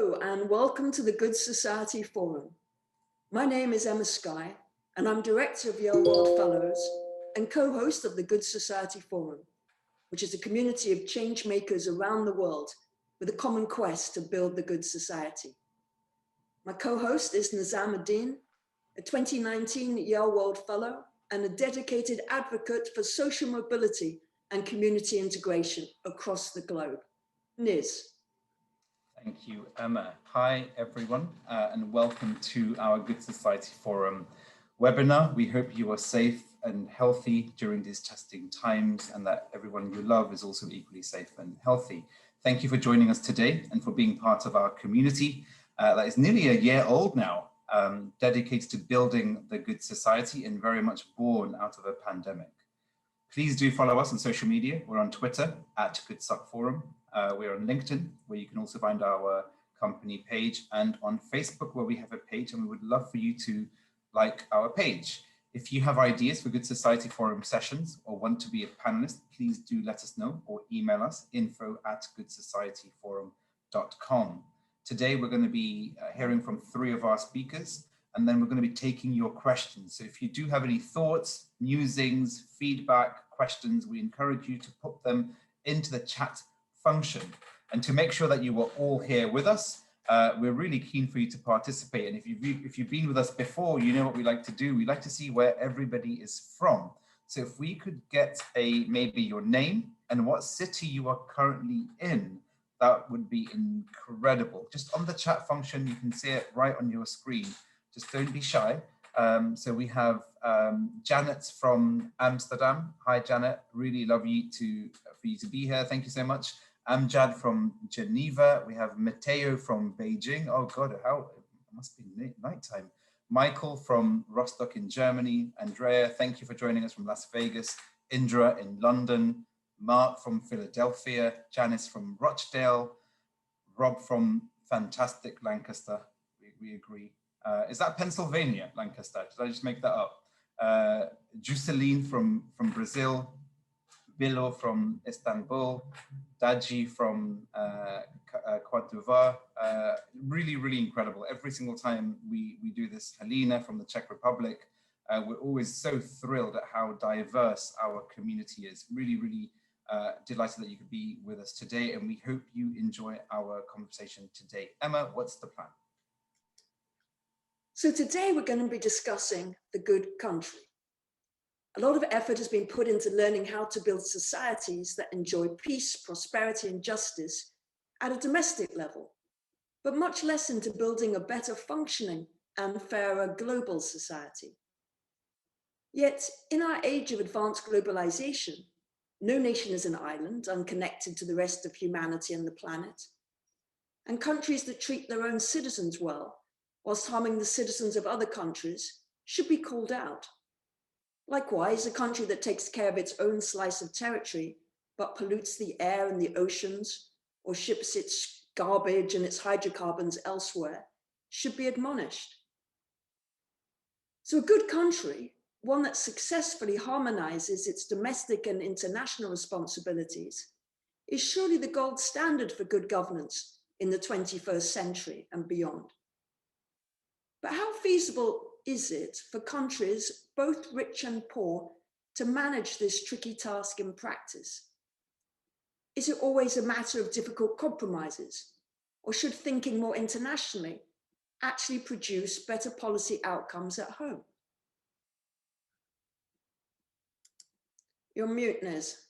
Hello and welcome to the Good Society Forum. My name is Emma Skye and I'm Director of Yale World Fellows and co-host of the Good Society Forum, which is a community of change makers around the world with a common quest to build the good society. My co-host is Nizam Ad-Din, a 2019 Yale World Fellow and a dedicated advocate for social mobility and community integration across the globe. Niz. Thank you, Emma. Hi, everyone, and welcome to our Good Society Forum webinar. We hope you are safe and healthy during these testing times and that everyone you love is also equally safe and healthy. Thank you for joining us today and for being part of our community that is nearly a year old now, dedicated to building the good society and very much born out of a pandemic. Please do follow us on social media. We're on Twitter at GoodSucForum. We're on LinkedIn, where you can also find our company page, and on Facebook, where we have a page, and we would love for you to like our page. If you have ideas for Good Society Forum sessions or want to be a panelist, please do let us know or email us info@goodsocietyforum.com. Today, we're going to be hearing from 3 of our speakers, and then we're going to be taking your questions. So if you do have any thoughts, musings, feedback, questions, we encourage you to put them into the chat function. And to make sure that you are all here with us, we're really keen for you to participate. And if you've been with us before, you know what we like to do. We like to see where everybody is from. So if we could get maybe your name and what city you are currently in, that would be incredible. Just on the chat function, you can see it right on your screen. Just don't be shy. So we have Janet from Amsterdam. Hi, Janet. Really love for you to be here. Thank you so much. Amjad from Geneva. We have Matteo from Beijing. Oh God, it must be nighttime. Michael from Rostock in Germany. Andrea, thank you for joining us from Las Vegas. Indra in London. Mark from Philadelphia. Janice from Rochdale. Rob from fantastic Lancaster. We agree. Is that Pennsylvania, Lancaster? Did I just make that up? Jusceline from Brazil. Bilo from Istanbul. Daji from Cote d'Ivoire. Really, really incredible. Every single time we do this. Helena from the Czech Republic. We're always so thrilled at how diverse our community is. Really, really delighted that you could be with us today, and we hope you enjoy our conversation today. Emma, what's the plan? So today we're going to be discussing the good country. A lot of effort has been put into learning how to build societies that enjoy peace, prosperity, and justice at a domestic level, but much less into building a better functioning and fairer global society. Yet, in our age of advanced globalisation, no nation is an island unconnected to the rest of humanity and the planet. And countries that treat their own citizens well, whilst harming the citizens of other countries, should be called out. Likewise, a country that takes care of its own slice of territory, but pollutes the air and the oceans, or ships its garbage and its hydrocarbons elsewhere, should be admonished. So a good country, one that successfully harmonises its domestic and international responsibilities, is surely the gold standard for good governance in the 21st century and beyond. But how feasible is it for countries, both rich and poor, to manage this tricky task in practice? Is it always a matter of difficult compromises, or should thinking more internationally actually produce better policy outcomes at home? You're mute, Niz.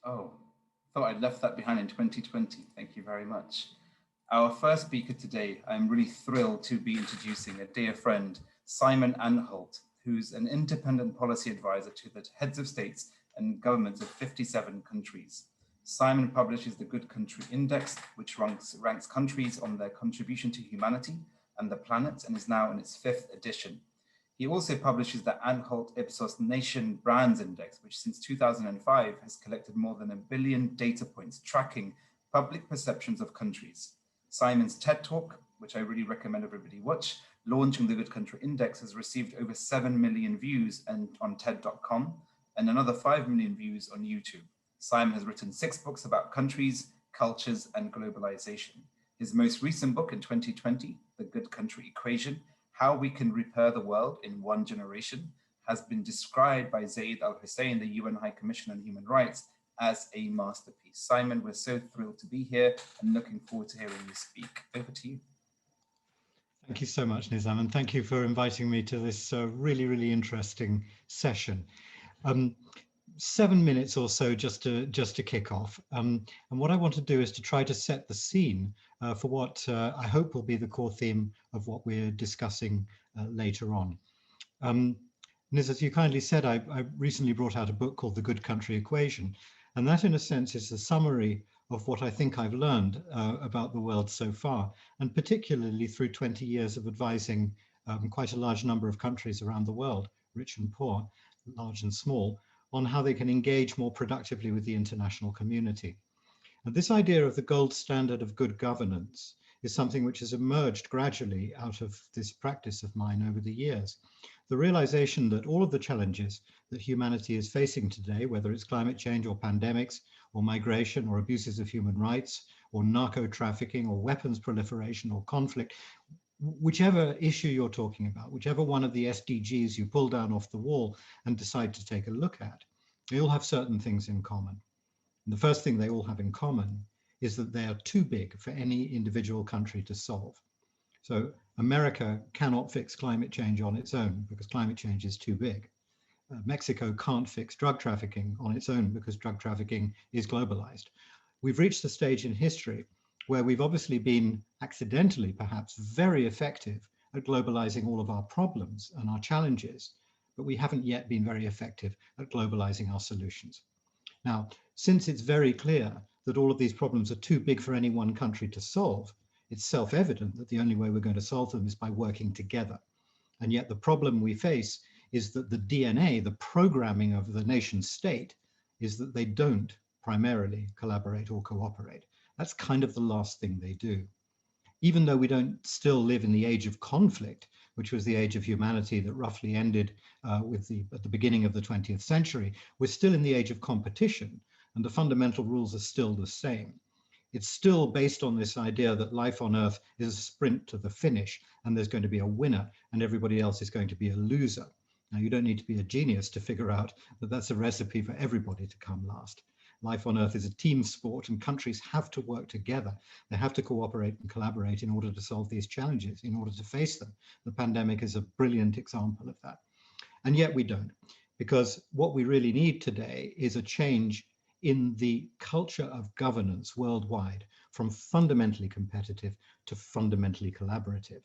Oh, thought I'd left that behind in 2020. Thank you very much. Our first speaker today, I'm really thrilled to be introducing a dear friend, Simon Anholt, who's an independent policy advisor to the heads of states and governments of 57 countries. Simon publishes the Good Country Index, which ranks countries on their contribution to humanity and the planet, and is now in its 5th edition. He also publishes the Anhult Ipsos Nation Brands Index, which since 2005 has collected more than 1 billion data points tracking public perceptions of countries. Simon's TED Talk, which I really recommend everybody watch, launching the Good Country Index, has received over 7 million views on TED.com and another 5 million views on YouTube. Simon has written 6 books about countries, cultures, and globalization. His most recent book in 2020, The Good Country Equation, How We Can Repair the World in One Generation, has been described by Zeid Al Hussein, the UN High Commissioner on Human Rights, as a masterpiece. Simon, we're so thrilled to be here and looking forward to hearing you speak. Over to you. Thank you so much, Nizam, and thank you for inviting me to this really, really interesting session. 7 minutes or so just to kick off. And what I want to do is to try to set the scene for what I hope will be the core theme of what we're discussing later on. Niz, as you kindly said, I recently brought out a book called The Good Country Equation, and that in a sense is a summary of what I think I've learned about the world so far, and particularly through 20 years of advising quite a large number of countries around the world, rich and poor, large and small, on how they can engage more productively with the international community. And this idea of the gold standard of good governance is something which has emerged gradually out of this practice of mine over the years. The realization that all of the challenges that humanity is facing today, whether it's climate change or pandemics, or migration, or abuses of human rights, or narco trafficking, or weapons proliferation, or conflict, whichever issue you're talking about, whichever one of the SDGs you pull down off the wall and decide to take a look at, they all have certain things in common. And the first thing they all have in common is that they are too big for any individual country to solve. So America cannot fix climate change on its own because climate change is too big. Mexico can't fix drug trafficking on its own because drug trafficking is globalized. We've reached the stage in history where we've obviously been accidentally, perhaps, very effective at globalizing all of our problems and our challenges, but we haven't yet been very effective at globalizing our solutions. Now, since it's very clear that all of these problems are too big for any one country to solve, it's self-evident that the only way we're going to solve them is by working together. And yet the problem we face is that the DNA, the programming of the nation state, is that they don't primarily collaborate or cooperate. That's kind of the last thing they do. Even though we don't still live in the age of conflict, which was the age of humanity that roughly ended at the beginning of the 20th century, we're still in the age of competition, and the fundamental rules are still the same. It's still based on this idea that life on Earth is a sprint to the finish, and there's going to be a winner, and everybody else is going to be a loser. Now, you don't need to be a genius to figure out that that's a recipe for everybody to come last. Life on Earth is a team sport, and countries have to work together. They have to cooperate and collaborate in order to solve these challenges, in order to face them. The pandemic is a brilliant example of that. And yet we don't, because what we really need today is a change in the culture of governance worldwide, from fundamentally competitive to fundamentally collaborative.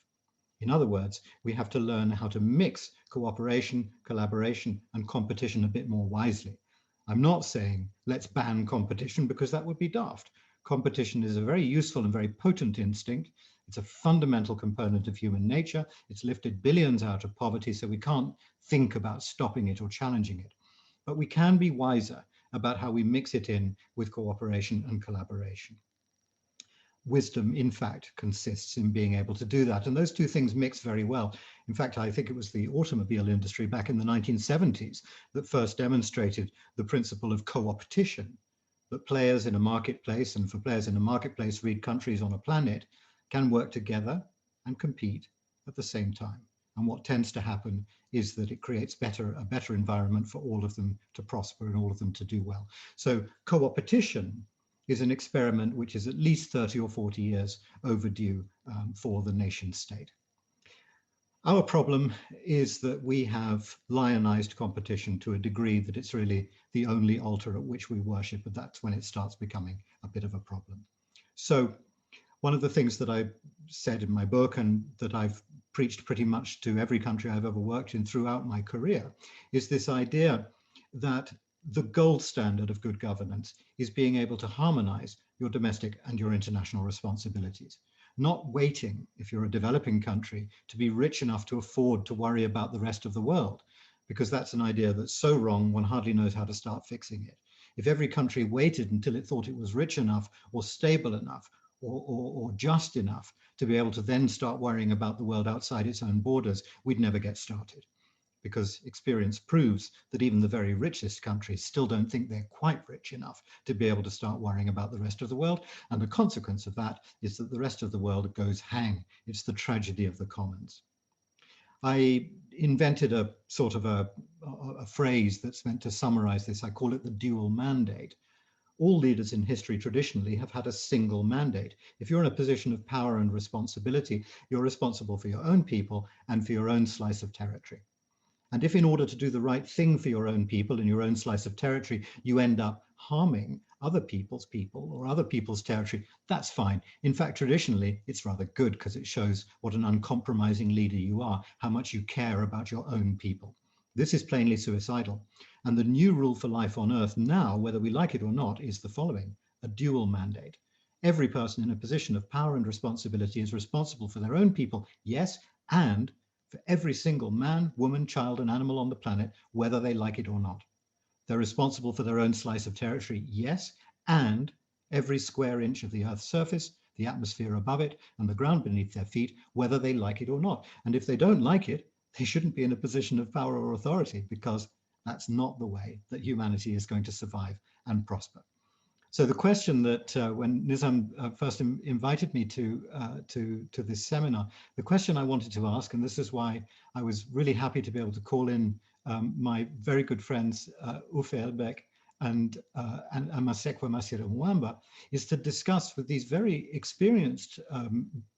In other words, we have to learn how to mix cooperation, collaboration, and competition a bit more wisely. I'm not saying let's ban competition, because that would be daft. Competition is a very useful and very potent instinct. It's a fundamental component of human nature. It's lifted billions out of poverty, so we can't think about stopping it or challenging it. But we can be wiser about how we mix it in with cooperation and collaboration. Wisdom, in fact, consists in being able to do that. And those two things mix very well. In fact, I think it was the automobile industry back in the 1970s that first demonstrated the principle of co-opetition, that players in a marketplace, and for players in a marketplace, read countries on a planet, can work together and compete at the same time. And what tends to happen is that it creates a better environment for all of them to prosper and all of them to do well. So co-opetition is an experiment which is at least 30 or 40 years overdue for the nation state. Our problem is that we have lionized competition to a degree that it's really the only altar at which we worship, and that's when it starts becoming a bit of a problem. So one of the things that I said in my book, and that I've preached pretty much to every country I've ever worked in throughout my career, is this idea that the gold standard of good governance is being able to harmonize your domestic and your international responsibilities. Not waiting, if you're a developing country, to be rich enough to afford to worry about the rest of the world, because that's an idea that's so wrong, one hardly knows how to start fixing it. If every country waited until it thought it was rich enough or stable enough or just enough to be able to then start worrying about the world outside its own borders, we'd never get started. because experience proves that even the very richest countries still don't think they're quite rich enough to be able to start worrying about the rest of the world. And the consequence of that is that the rest of the world goes hang. It's the tragedy of the commons. I invented a sort of a phrase that's meant to summarize this. I call it the dual mandate. All leaders in history traditionally have had a single mandate. If you're in a position of power and responsibility, you're responsible for your own people and for your own slice of territory. And if in order to do the right thing for your own people and your own slice of territory, you end up harming other people's people or other people's territory, that's fine. In fact, traditionally, it's rather good because it shows what an uncompromising leader you are, how much you care about your own people. This is plainly suicidal. And the new rule for life on Earth now, whether we like it or not, is the following: a dual mandate. Every person in a position of power and responsibility is responsible for their own people, yes, and for every single man, woman, child, and animal on the planet, whether they like it or not. They're responsible for their own slice of territory, yes, and every square inch of the Earth's surface, the atmosphere above it, and the ground beneath their feet, whether they like it or not. And if they don't like it, they shouldn't be in a position of power or authority, because that's not the way that humanity is going to survive and prosper. So the question that when Nizam first invited me to this seminar, the question I wanted to ask, and this is why I was really happy to be able to call in my very good friends Uffe Elbæk and Amasekwa Masira-Mwamba, is to discuss with these very experienced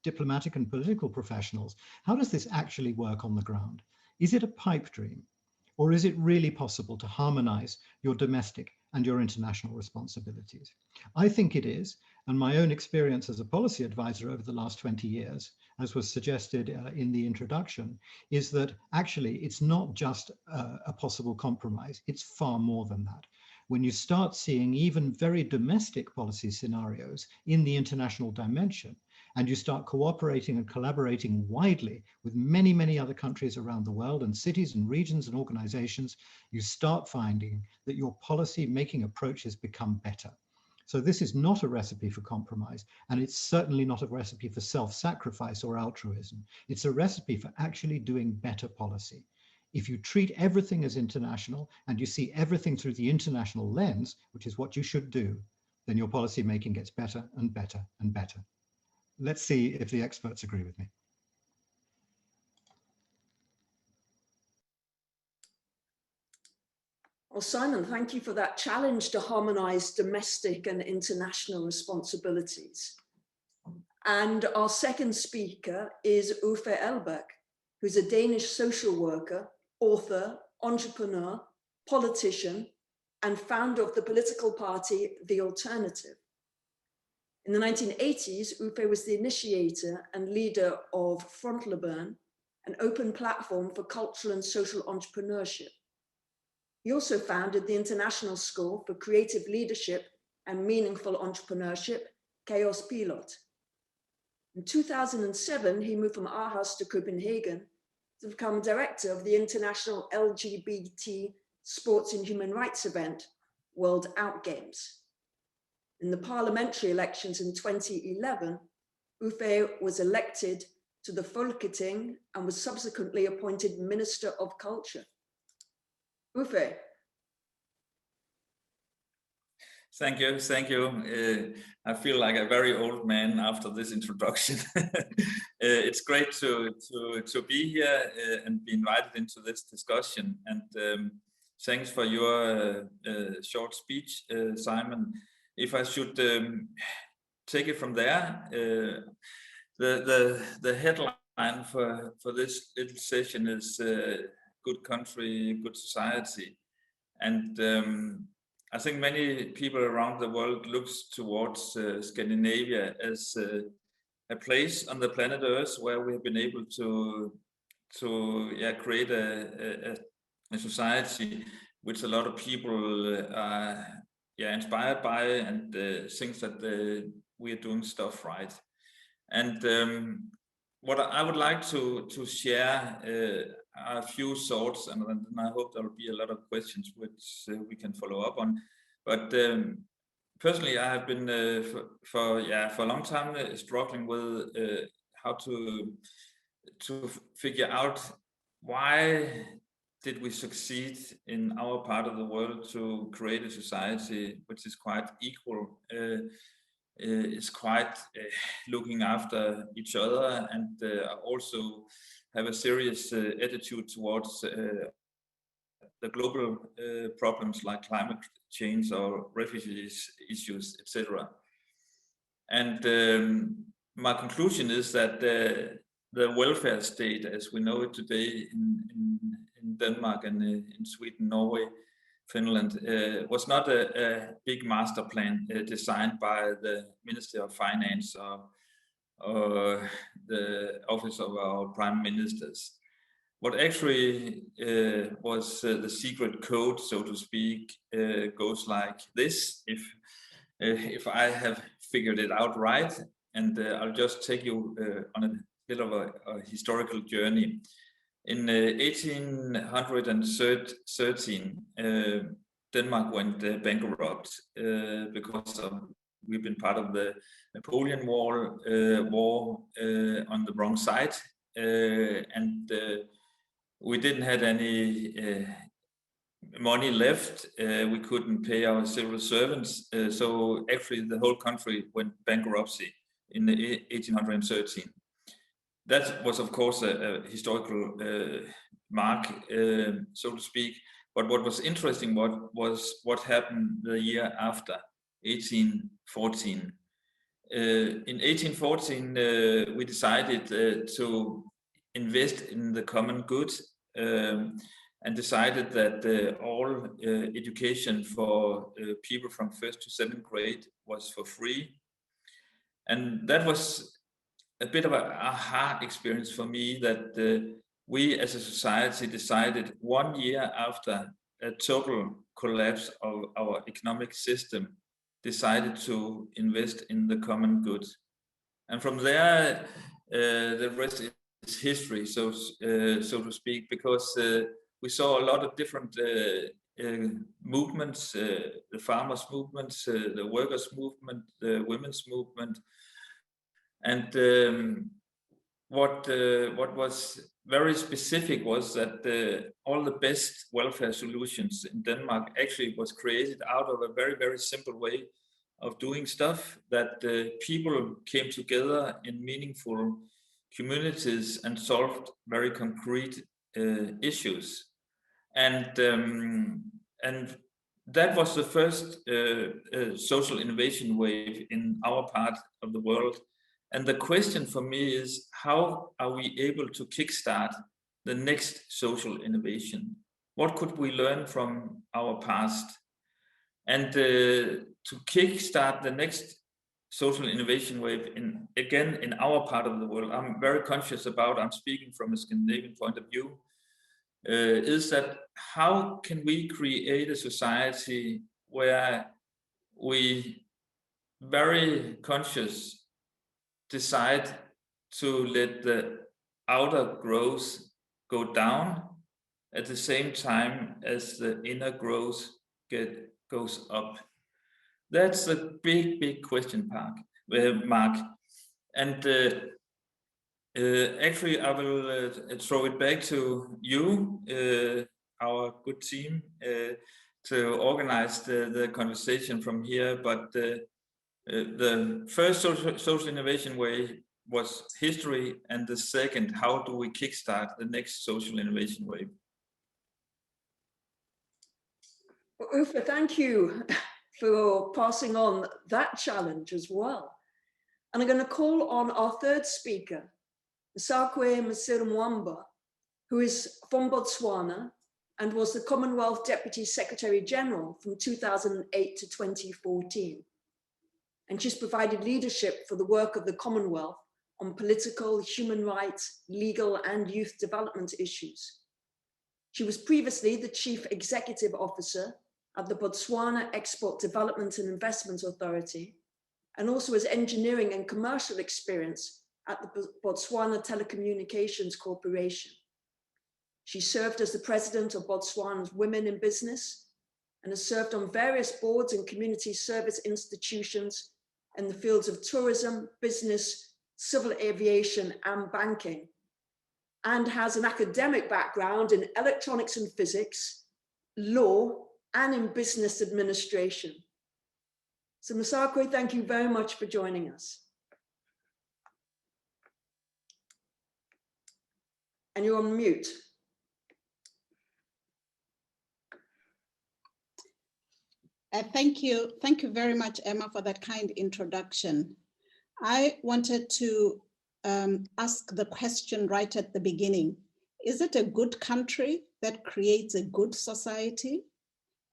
diplomatic and political professionals, how does this actually work on the ground? Is it a pipe dream? Or is it really possible to harmonize your domestic and your international responsibilities? I think it is, and my own experience as a policy advisor over the last 20 years, as was suggested in the introduction, is that actually it's not just a possible compromise, it's far more than that. When you start seeing even very domestic policy scenarios in the international dimension, and you start cooperating and collaborating widely with many, many other countries around the world and cities and regions and organizations, you start finding that your policy making approaches become better. So this is not a recipe for compromise, and it's certainly not a recipe for self-sacrifice or altruism. It's a recipe for actually doing better policy. If you treat everything as international and you see everything through the international lens, which is what you should do, then your policy making gets better and better and better. Let's see if the experts agree with me. Well, Simon, thank you for that challenge to harmonize domestic and international responsibilities. And our second speaker is Uffe Elbæk, who's a Danish social worker, author, entrepreneur, politician, and founder of the political party, The Alternative. In the 1980s, Uffe was the initiator and leader of Frontløberen, an open platform for cultural and social entrepreneurship. He also founded the International School for Creative Leadership and Meaningful Entrepreneurship, Chaos Pilot. In 2007, he moved from Aarhus to Copenhagen to become director of the international LGBT sports and human rights event, World Out Games. In the parliamentary elections in 2011, Uffe was elected to the Folketing and was subsequently appointed Minister of Culture. Uffe. Thank you. I feel like a very old man after this introduction. It's great to be here and be invited into this discussion. And thanks for your short speech, Simon. If I should take it from there, the headline for this little session is good country, good society. And I think many people around the world looks towards Scandinavia as a place on the planet Earth where we have been able to create a society which a lot of people are inspired by and think that we are doing stuff right. And what I would like to share are a few thoughts, and then I hope there will be a lot of questions which we can follow up on. But personally, I have been for a long time struggling with how to figure out why did we succeed in our part of the world to create a society which is quite equal, is quite looking after each other, and also have a serious attitude towards the global problems like climate change or refugees issues, etc. And my conclusion is that the welfare state, as we know it today in Denmark and in Sweden, Norway, Finland, was not a big master plan designed by the Ministry of Finance or the office of our prime ministers. What actually was the secret code, so to speak, goes like this, if I have figured it out right, and I'll just take you on a bit of a historical journey. In 1813, Denmark went bankrupt because we've been part of the Napoleon War on the wrong side, and we didn't have any money left. We couldn't pay our civil servants, so actually the whole country went bankruptcy in 1813. That was, of course, a historical mark, so to speak. But what was interesting was what happened the year after, 1814. In 1814, we decided to invest in the common good, and decided that all education for people from 1st to 7th grade was for free. And that was a bit of an aha experience for me, that we as a society decided 1 year after a total collapse of our economic system, decided to invest in the common good. And from there, the rest is history, so to speak, because we saw a lot of different movements, the farmers' movements, the workers' movement, the women's movement. And what was very specific was that all the best welfare solutions in Denmark actually was created out of a very, very simple way of doing stuff, that people came together in meaningful communities and solved very concrete issues. And that was the first social innovation wave in our part of the world. And the question for me is, how are we able to kickstart the next social innovation? What could we learn from our past? And to kickstart the next social innovation wave, again, in our part of the world, I'm very conscious about, I'm speaking from a Scandinavian point of view, is that how can we create a society where we very conscious decide to let the outer growth go down at the same time as the inner growth goes up. That's a big question mark. And actually, I will throw it back to you, our good team, to organize the conversation from here. But the first social innovation wave was history, and the second, how do we kickstart the next social innovation wave? Uffe, thank you for passing on that challenge as well. And I'm going to call on our third speaker, Sakwe Msirumwamba, who is from Botswana and was the Commonwealth Deputy Secretary General from 2008 to 2014. And she's provided leadership for the work of the Commonwealth on political, human rights, legal, and youth development issues. She was previously the Chief Executive Officer at the Botswana Export Development and Investment Authority, and also has engineering and commercial experience at the Botswana Telecommunications Corporation. She served as the president of Botswana's Women in Business and has served on various boards and community service institutions in the fields of tourism, business, civil aviation, and banking. and has an academic background in electronics and physics, law, and in business administration. So Masako, thank you very much for joining us. And you're on mute. Thank you very much, Emma, for that kind introduction. I wanted to ask the question right at the beginning. Is it a good country that creates a good society?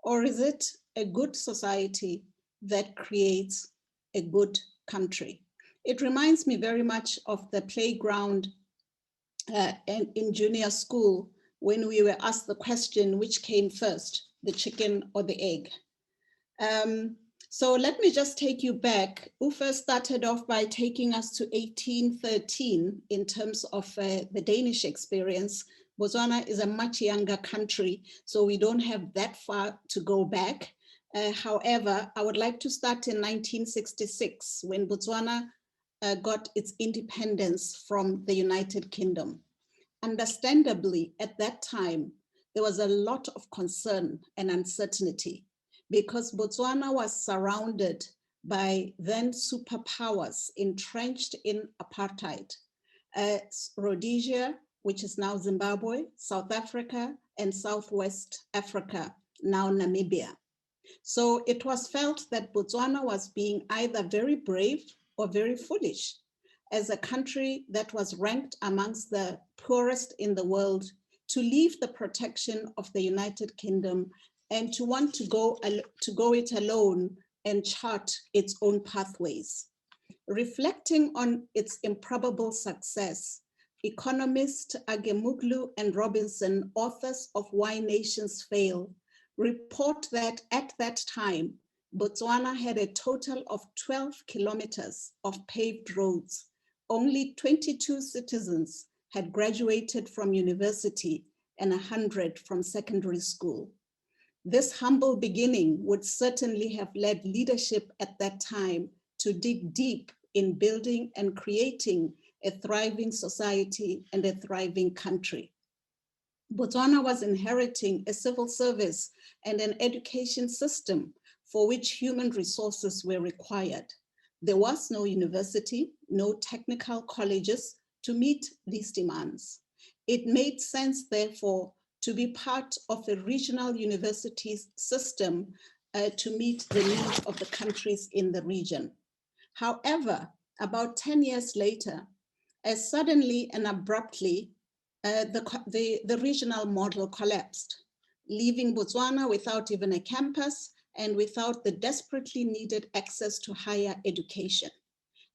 Or is it a good society that creates a good country? It reminds me very much of the playground in junior school when we were asked the question, which came first, the chicken or the egg? So let me just take you back. Uffe started off by taking us to 1813 in terms of the Danish experience. Botswana is a much younger country, so we don't have that far to go back. However, I would like to start in 1966 when Botswana got its independence from the United Kingdom. Understandably, at that time, there was a lot of concern and uncertainty because Botswana was surrounded by then superpowers entrenched in apartheid. Rhodesia, which is now Zimbabwe, South Africa, and Southwest Africa, now Namibia. So it was felt that Botswana was being either very brave or very foolish as a country that was ranked amongst the poorest in the world to leave the protection of the United Kingdom and to want to go it alone and chart its own pathways. Reflecting on its improbable success, economists Agemuglu and Robinson, authors of Why Nations Fail, report that at that time, Botswana had a total of 12 kilometers of paved roads. Only 22 citizens had graduated from university and 100 from secondary school. This humble beginning would certainly have led leadership at that time to dig deep in building and creating a thriving society and a thriving country. Botswana was inheriting a civil service and an education system for which human resources were required. There was no university, no technical colleges to meet these demands. It made sense, therefore, to be part of a regional university system to meet the needs of the countries in the region. However, about 10 years later, as suddenly and abruptly, the regional model collapsed, leaving Botswana without even a campus and without the desperately needed access to higher education.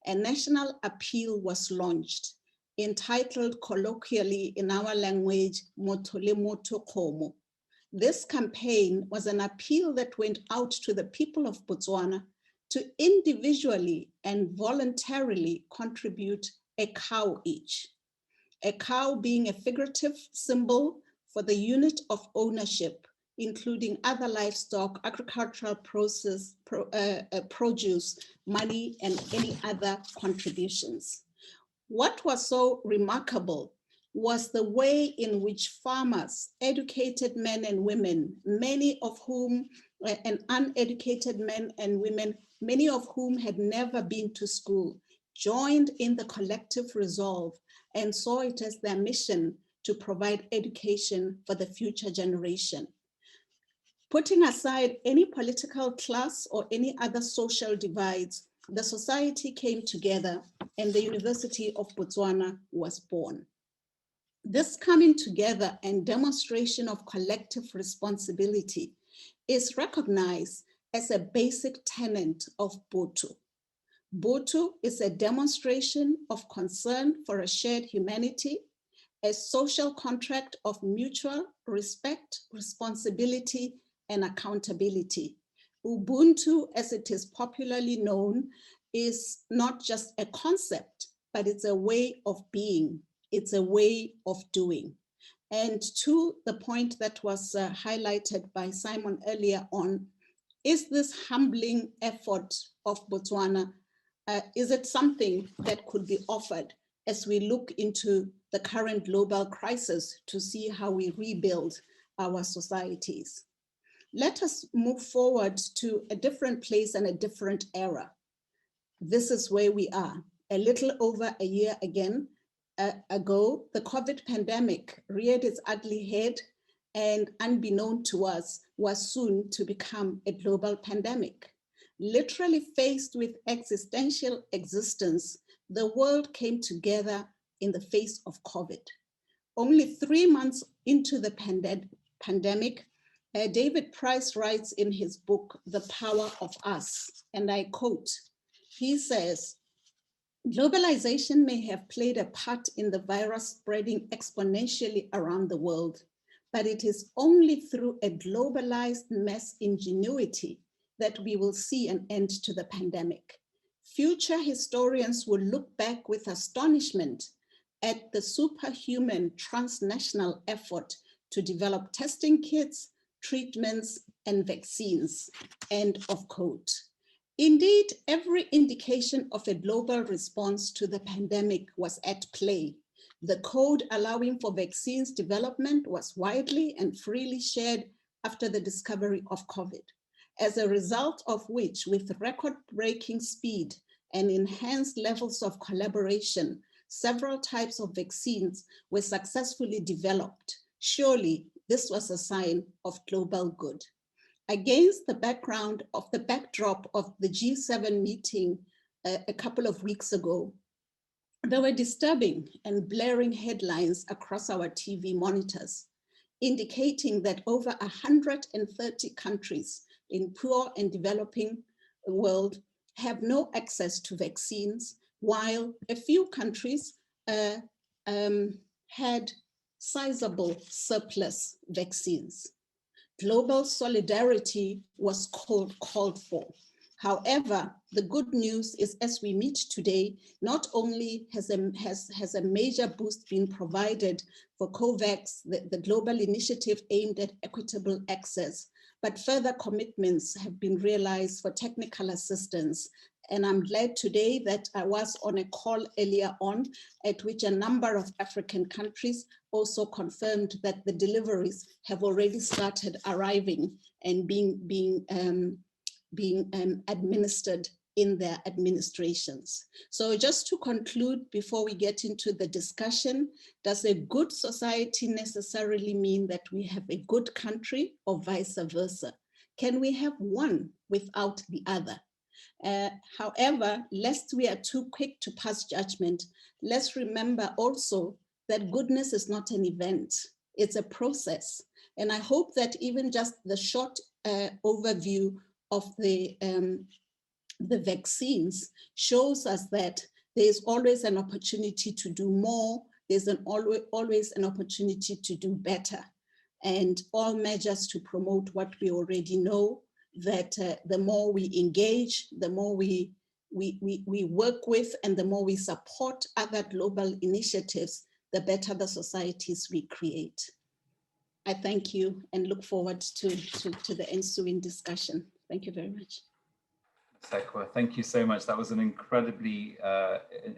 A national appeal was launched, entitled colloquially in our language, Motole Moto Komo. This campaign was an appeal that went out to the people of Botswana to individually and voluntarily contribute a cow each. A cow being a figurative symbol for the unit of ownership, including other livestock, agricultural produce, money, and any other contributions. What was so remarkable was the way in which farmers, educated men and women, many of whom, and uneducated men and women, many of whom had never been to school, joined in the collective resolve and saw it as their mission to provide education for the future generation. Putting aside any political class or any other social divides, the society came together and the University of Botswana was born. This coming together and demonstration of collective responsibility is recognized as a basic tenet of Botho. Botho is a demonstration of concern for a shared humanity, a social contract of mutual respect, responsibility, and accountability. Ubuntu, as it is popularly known, is not just a concept, but it's a way of being. It's a way of doing. And to the point that was highlighted by Simon earlier on, is this humbling effort of Botswana, is it something that could be offered as we look into the current global crisis to see how we rebuild our societies. Let us move forward to a different place and a different era. This is where we are. A little over a year ago, the COVID pandemic reared its ugly head and, unbeknown to us, was soon to become a global pandemic. Literally faced with existential existence, the world came together in the face of COVID. Only 3 months into the pandemic, David Price writes in his book, The Power of Us, and I quote, he says, globalization may have played a part in the virus spreading exponentially around the world, but it is only through a globalized mass ingenuity that we will see an end to the pandemic. Future historians will look back with astonishment at the superhuman transnational effort to develop testing kits, treatments, and vaccines, end of quote. Indeed, every indication of a global response to the pandemic was at play. The code allowing for vaccines development was widely and freely shared after the discovery of COVID, as a result of which, with record-breaking speed and enhanced levels of collaboration, several types of vaccines were successfully developed. Surely, this was a sign of global good. Against the backdrop of the G7 meeting a couple of weeks ago, there were disturbing and blaring headlines across our TV monitors, indicating that over 130 countries in poor and developing world have no access to vaccines, while a few countries had sizable surplus vaccines. Global solidarity was called for. However, the good news is, as we meet today, not only has a major boost been provided for COVAX, the global initiative aimed at equitable access, but further commitments have been realized for technical assistance. And I'm glad today that I was on a call earlier on at which a number of African countries also confirmed that the deliveries have already started arriving and being administered in their administrations. So just to conclude, before we get into the discussion, does a good society necessarily mean that we have a good country, or vice versa? Can we have one without the other? However, lest we are too quick to pass judgment, let's remember also that goodness is not an event, it's a process. And I hope that even just the short overview of the vaccines shows us that there's always an opportunity to do more, there's always an opportunity to do better, and all measures to promote what we already know, that the more we engage, the more we work with, and the more we support other global initiatives, the better the societies we create. I thank you and look forward to the ensuing discussion. Thank you very much. Sekwa, thank you so much. That was an incredibly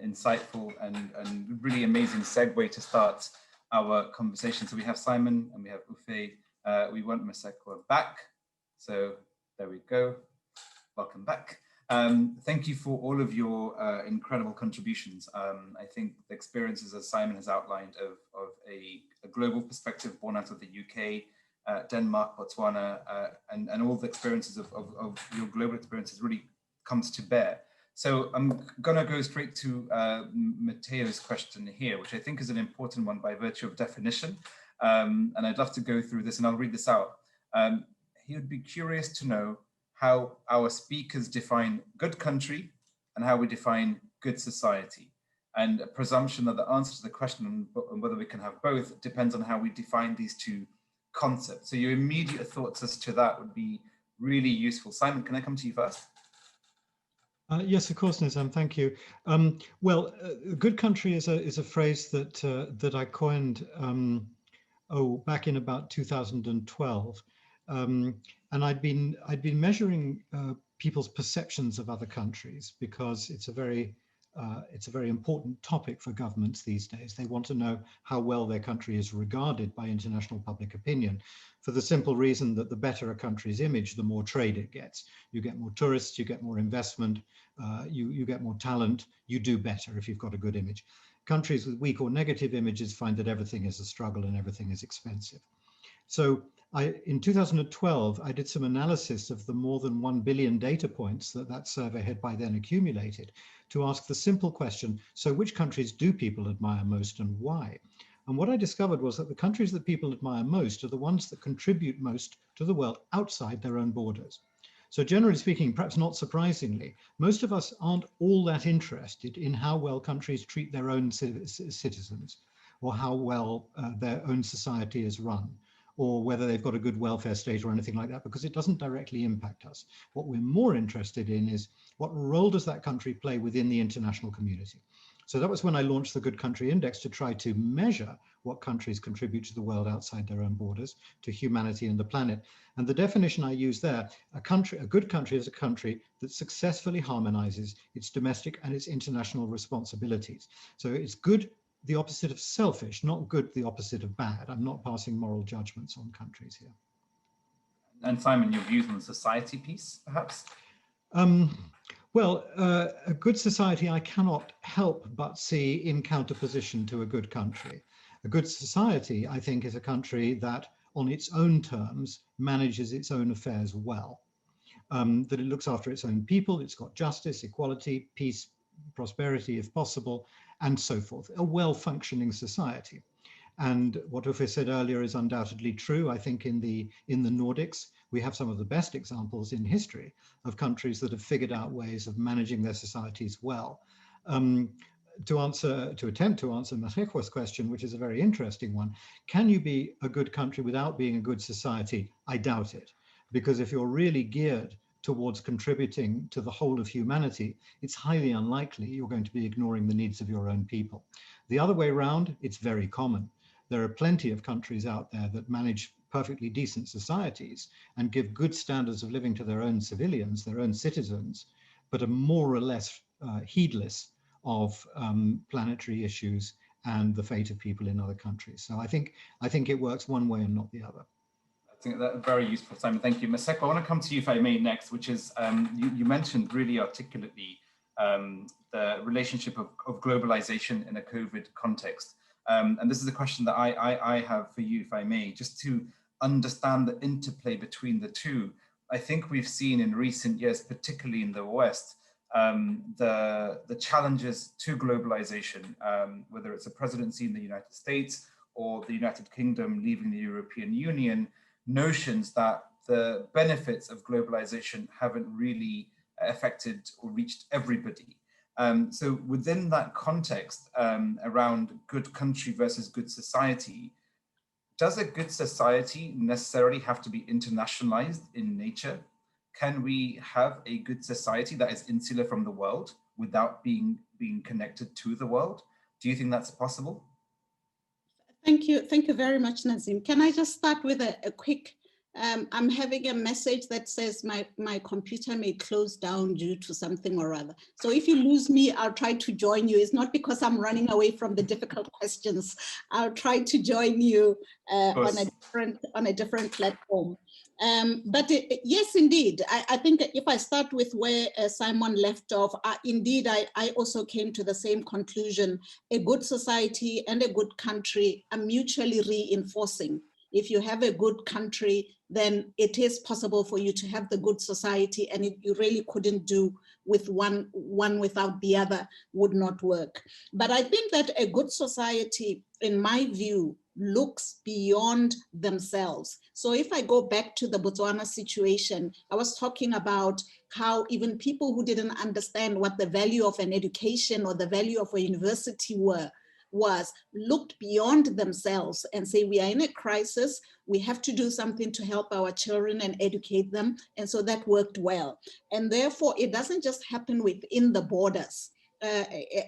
insightful and really amazing segue to start our conversation. So we have Simon and we have Ufe. We want Sekwa back. So there we go. Welcome back. Thank you for all of your incredible contributions. I think the experiences, as Simon has outlined, of a global perspective born out of the UK, Denmark, Botswana, and all the experiences of your global experiences really comes to bear. So I'm gonna go straight to Matteo's question here, which I think is an important one by virtue of definition. And I'd love to go through this, and I'll read this out. He would be curious to know how our speakers define good country and how we define good society. And a presumption that the answer to the question on whether we can have both depends on how we define these two concepts. So your immediate thoughts as to that would be really useful. Simon, can I come to you first? Yes, of course, Nizam, thank you. Well, good country is a phrase that that I coined back in about 2012. And I'd been measuring people's perceptions of other countries, because it's a very it's a very important topic for governments these days. They want to know how well their country is regarded by international public opinion, for the simple reason that the better a country's image, the more trade it gets. You get more tourists, you get more investment, you get more talent, you do better if you've got a good image. Countries with weak or negative images find that everything is a struggle and everything is expensive. So in 2012, I did some analysis of the more than 1 billion data points that survey had by then accumulated to ask the simple question, so which countries do people admire most and why? And what I discovered was that the countries that people admire most are the ones that contribute most to the world outside their own borders. So generally speaking, perhaps not surprisingly, most of us aren't all that interested in how well countries treat their own citizens, or how well their own society is run, or whether they've got a good welfare state or anything like that, because it doesn't directly impact us. What we're more interested in is what role does that country play within the international community? So that was when I launched the Good Country Index to try to measure what countries contribute to the world outside their own borders, to humanity and the planet. And the definition I use there, a good country is a country that successfully harmonizes its domestic and its international responsibilities. So it's good, the opposite of selfish, not good, the opposite of bad. I'm not passing moral judgments on countries here. And Simon, your views on the society piece, perhaps? Well, a good society I cannot help but see in counterposition to a good country. A good society, I think, is a country that on its own terms manages its own affairs well, that it looks after its own people, it's got justice, equality, peace, prosperity if possible, and so forth, a well-functioning society. And what Uffe said earlier is undoubtedly true. I think in the Nordics, we have some of the best examples in history of countries that have figured out ways of managing their societies well. To attempt to answer Marejo's question, which is a very interesting one, can you be a good country without being a good society? I doubt it, because if you're really geared towards contributing to the whole of humanity, it's highly unlikely you're going to be ignoring the needs of your own people. The other way around, it's very common. There are plenty of countries out there that manage perfectly decent societies and give good standards of living to their own civilians, their own citizens, but are more or less heedless of planetary issues and the fate of people in other countries. So I think it works one way and not the other. I think that's very useful, Simon. Thank you. Maseko, I want to come to you, if I may, next, which is you mentioned really articulately the relationship of globalization in a COVID context. And this is a question that I have for you, if I may, just to understand the interplay between the two. I think we've seen in recent years, particularly in the West, the challenges to globalization, whether it's a presidency in the United States or the United Kingdom leaving the European Union, notions that the benefits of globalization haven't really affected or reached everybody. So within that context, around good country versus good society, does a good society necessarily have to be internationalized in nature? Can we have a good society that is insular from the world without being connected to the world? Do you think that's possible? Thank you very much, Nazim. Can I just start with a quick, I'm having a message that says my computer may close down due to something or other. So if you lose me, I'll try to join you. It's not because I'm running away from the difficult questions. I'll try to join you on a different platform. But yes, indeed, I think if I start with where Simon left off, indeed, I also came to the same conclusion. A good society and a good country are mutually reinforcing. If you have a good country, then it is possible for you to have the good society, and you really couldn't do with one without the other would not work. But I think that a good society, in my view, looks beyond themselves. So if I go back to the Botswana situation, I was talking about how even people who didn't understand what the value of an education or the value of a university was looked beyond themselves and say, we are in a crisis, we have to do something to help our children and educate them. And so that worked well. And therefore, it doesn't just happen within the borders.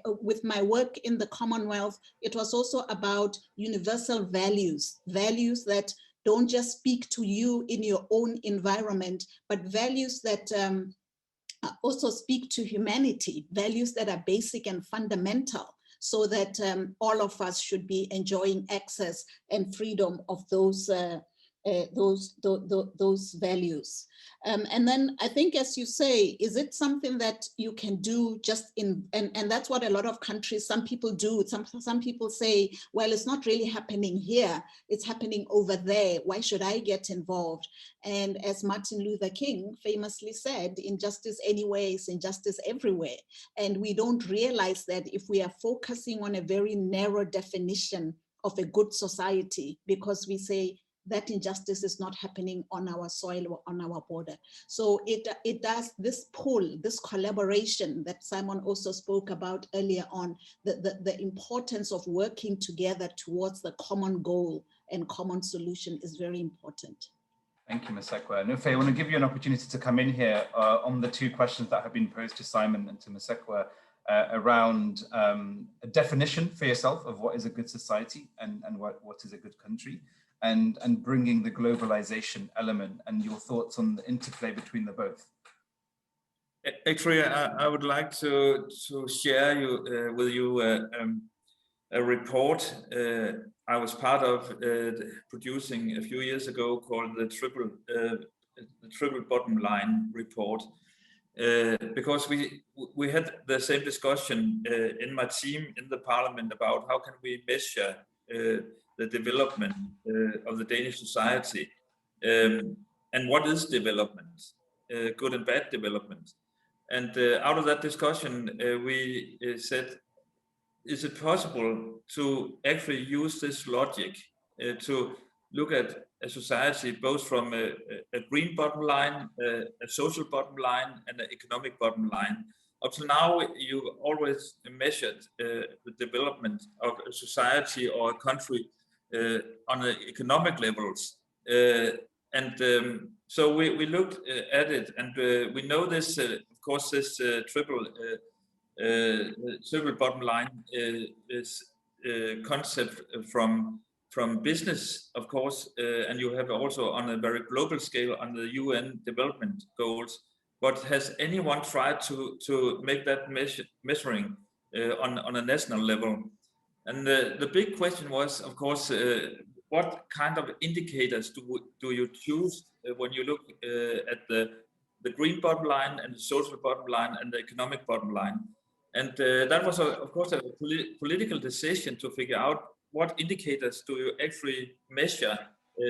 With my work in the Commonwealth, it was also about universal values that don't just speak to you in your own environment, but values that also speak to humanity, values that are basic and fundamental, so that all of us should be enjoying access and freedom of those values. And then I think, as you say, is it something that you can do just in, and that's what a lot of countries, some people do. Some people say, well, it's not really happening here, it's happening over there. Why should I get involved? And as Martin Luther King famously said, injustice anywhere is injustice everywhere. And we don't realize that if we are focusing on a very narrow definition of a good society, because we say that injustice is not happening on our soil or on our border. So it does this pull, this collaboration that Simon also spoke about earlier on, the importance of working together towards the common goal and common solution is very important. Thank you, Ms. Sekwa. And Nufe, I want to give you an opportunity to come in here on the two questions that have been posed to Simon and to Ms. Sekwa around a definition for yourself of what is a good society and what is a good country, and bringing the globalization element, and your thoughts on the interplay between the both. Actually, I would like to share with you a report I was part of producing a few years ago, called the triple bottom line report, because we had the same discussion in my team in the parliament about how can we measure the development of the Danish society, and what is development, good and bad development. And out of that discussion, we said, is it possible to actually use this logic to look at a society both from a green bottom line, a social bottom line, and an economic bottom line? Up to now, you always measured the development of a society or a country on the economic levels. So we looked at it, and we know this, of course, this triple bottom line is concept from business, of course, and you have also on a very global scale on the UN development goals. But has anyone tried to make that measuring on a national level? And the big question was, of course, what kind of indicators do you choose when you look at the green bottom line and the social bottom line and the economic bottom line? And that was, of course, a political decision to figure out what indicators do you actually measure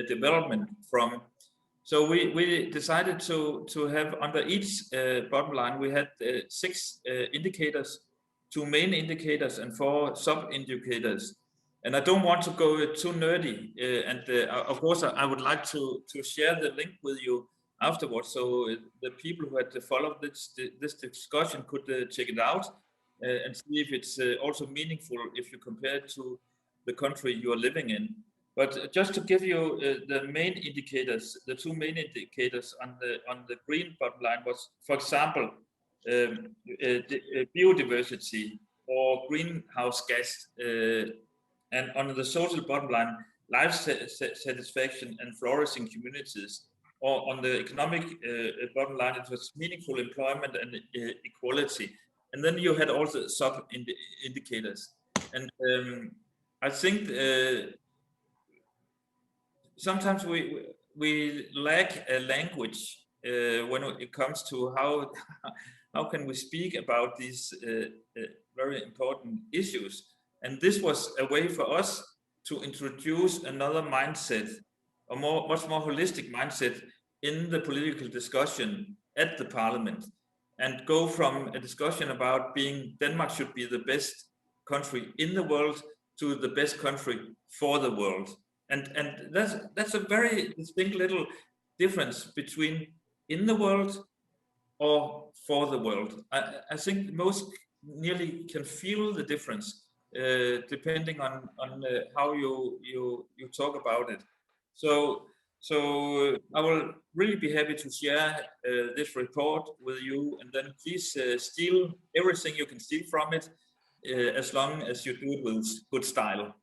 development from. So we decided to have under each bottom line, we had 6 indicators, 2 main indicators and 4 sub-indicators. And I don't want to go too nerdy. Of course, I would like to share the link with you afterwards, so the people who had followed this discussion could check it out and see if it's also meaningful if you compare it to the country you are living in. But just to give you the main indicators, the 2 main indicators on the green bottom line was, for example, biodiversity or greenhouse gas, and on the social bottom line, life satisfaction and flourishing communities. Or on the economic bottom line, it was meaningful employment and equality. And then you had also sub-indicators. And I think sometimes we lack a language when it comes to how can we speak about these very important issues. And this was a way for us to introduce another mindset, a much more holistic mindset in the political discussion at the parliament, and go from a discussion about Denmark should be the best country in the world to the best country for the world. And that's a very distinct little difference between in the world or for the world. I think most nearly can feel the difference depending on how you talk about it. So I will really be happy to share this report with you, and then please steal everything you can steal from it, as long as you do it with good style.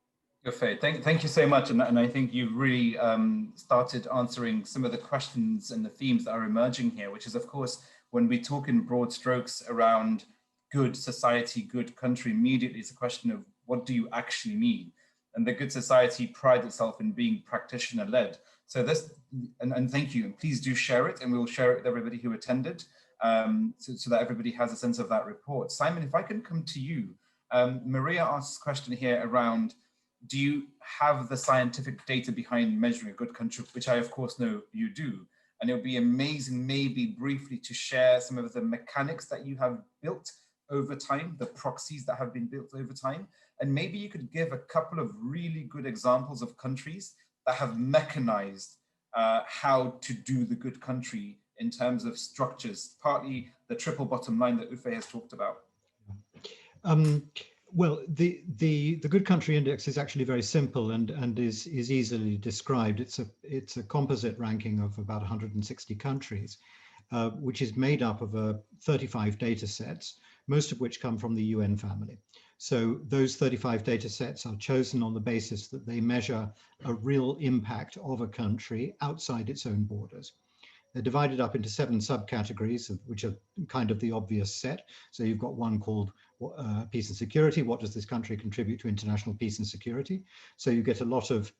Okay, thank you so much, and I think you've really started answering some of the questions and the themes that are emerging here, which is, of course, when we talk in broad strokes around good society, good country, immediately it's a question of what do you actually mean? And the good society prides itself in being practitioner-led. So this, and thank you, and please do share it, and we'll share it with everybody who attended, so that everybody has a sense of that report. Simon, if I can come to you, Maria asks a question here around, do you have the scientific data behind measuring a good country, which I of course know you do. And it would be amazing, maybe briefly, to share some of the mechanics that you have built over time, the proxies that have been built over time. And maybe you could give a couple of really good examples of countries that have mechanized how to do the good country in terms of structures, partly the triple bottom line that Uffe has talked about. Well, the Good Country Index is actually very simple and is easily described. It's a composite ranking of about 160 countries, which is made up of 35 data sets, most of which come from the UN family. So those 35 data sets are chosen on the basis that they measure a real impact of a country outside its own borders. They're divided up into 7 subcategories, which are kind of the obvious set. So you've got one called peace and security. What does this country contribute to international peace and security? So you get a lot of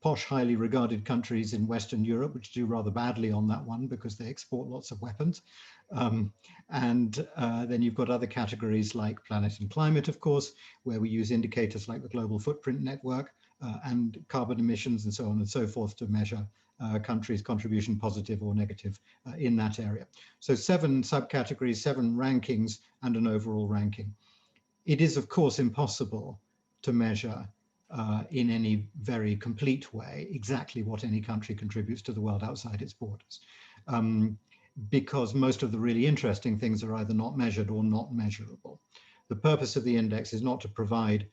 posh, highly regarded countries in Western Europe, which do rather badly on that one because they export lots of weapons. Then you've got other categories like planet and climate, of course, where we use indicators like the Global Footprint Network and carbon emissions and so on and so forth to measure countries' contribution, positive or negative, in that area. So 7 subcategories, 7 rankings, and an overall ranking. It is, of course, impossible to measure in any very complete way exactly what any country contributes to the world outside its borders, because most of the really interesting things are either not measured or not measurable. The purpose of the index is not to provide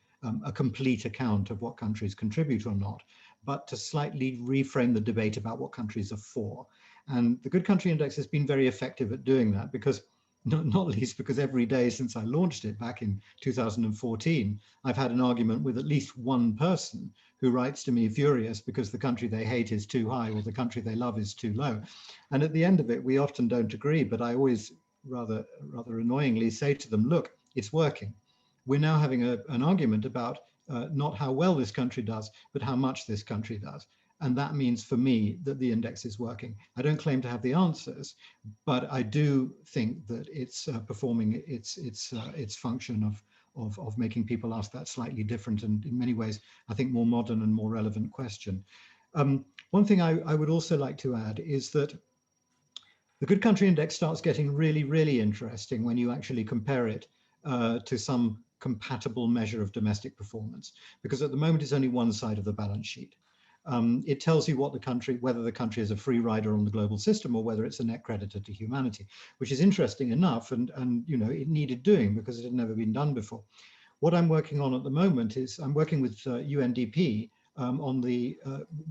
a complete account of what countries contribute or not, but to slightly reframe the debate about what countries are for. And the Good Country Index has been very effective at doing that, because not least because every day since I launched it back in 2014, I've had an argument with at least one person who writes to me furious because the country they hate is too high or the country they love is too low. And at the end of it, we often don't agree, but I always rather annoyingly say to them, look, it's working. We're now having an argument about not how well this country does, but how much this country does. And that means for me that the index is working. I don't claim to have the answers, but I do think that it's performing its function of making people ask that slightly different and in many ways, I think, more modern and more relevant question. One thing I would also like to add is that the Good Country Index starts getting really, really interesting when you actually compare it to some compatible measure of domestic performance, because at the moment it's only one side of the balance sheet. It tells you what the country, whether the country is a free rider on the global system or whether it's a net creditor to humanity, which is interesting enough, and you know, it needed doing because it had never been done before. What I'm working on at the moment is I'm working with UNDP on the